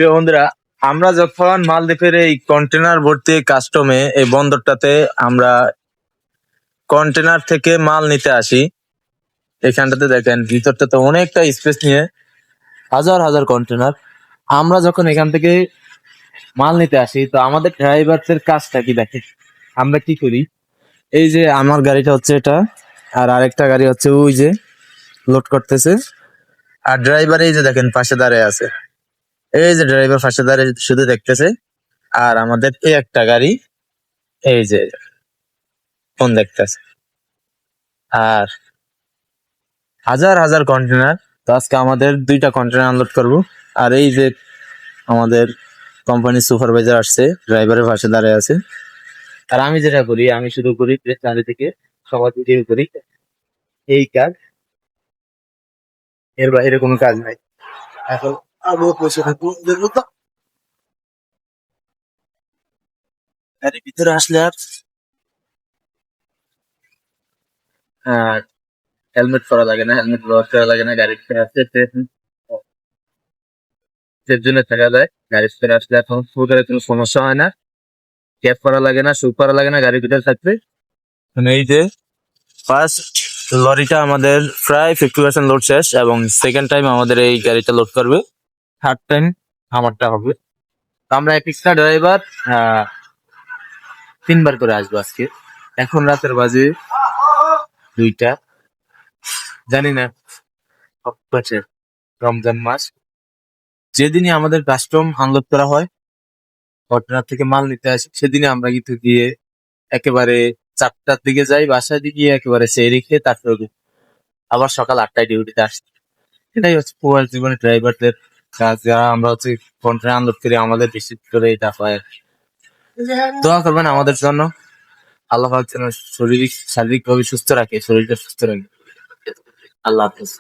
প্রিয় বন্ধুরা, আমরা যখন মালদ্বীপের এই কন্টেনার ভর্তি কাস্টমে এই বন্দরটাতে আমরা কন্টেনার থেকে মাল নিতে আসি, এখানটাতে দেখেন ভিতরটাতে অনেকটা স্পেস নিয়ে হাজার হাজার কন্টেনার। আমরা যখন এখান থেকে মাল নিতে আসি তো আমাদের ড্রাইভারদের কাজটা কি দেখে, আমরা কি করি, এই যে আমার গাড়িটা হচ্ছে এটা, আর আরেকটা গাড়ি হচ্ছে ওই যে লোড করতেছে, আর ড্রাইভার এই যে দেখেন পাশে দাঁড়িয়ে আছে, এই যে ড্রাইভার পাশে দাঁড়িয়ে শুধু দেখতেছে। আর আমাদের এই একটা গাড়ি এই যে ফোন দেখতেছে, আর হাজার হাজার কন্টেনার। তো আজকে আমাদের 2টা কন্টেনার আনলোড করব। আর এই যে আমাদের কোম্পানির সুপারভাইজার আসছে, ড্রাইভারের পাশে দাঁড়িয়ে আছে। আর আমি যেটা করি, আমি শুধু করি চারি থেকে সবার দিকে করি এই কাজ, এর বাইরে কোনো কাজ নাই। এখন আমিও বসে থাকবো, দেখবো তো গাড়ির ভিতরে আসলে আর হেলমেট পরা লাগে না, হেলমেট ব্যবহার করা লাগে না। গাড়ির ভিতরে আসলে সেফ জোনে থাকা যায়। গাড়ির ভিতরে আসলে এখন ফুটারে কোনো সমস্যা হয় না, ক্যাপ করা লাগে না, শু করা লাগে না গাড়ির ভিতরে থাকতে। মানে এই যে ফার্স্ট লরিটা আমাদের প্রায় 50% লোড শেষ, এবং সেকেন্ড টাইম আমাদের এই গাড়িটা লোড করবে, থার্ড টাইম আমারটা হবে। তো আমরা এক একটা ড্রাইভার 3বার করে আসবো আজকে। এখন রাতের বাজে 2টা, জানি না কবে রমজান মাস, যেদিনই আমাদের কাস্টম আনলোড করা হয়, কন্টেনার থেকে মাল নিতে আসি, সেদিনে আমরা কিন্তু গিয়ে একেবারে 4টার দিকে যাই, বাসায় দিয়ে গিয়ে একেবারে সেই রেখে তারপরে আবার সকাল 8টায় ডিউটিতে আসি। এটাই হচ্ছে প্রবাস জীবনে ড্রাইভারদের কাজ, যারা আমরা হচ্ছে কন্টেনার আনলোড করি, আমাদের বিশেষ করে এটা হয়। দোয়া করবেন আমাদের জন্য, আল্লাহ পাক যেন শারীরিক ভাবে সুস্থ রাখে, শরীরটা সুস্থ রাখে। আল্লাহ হাফেজ।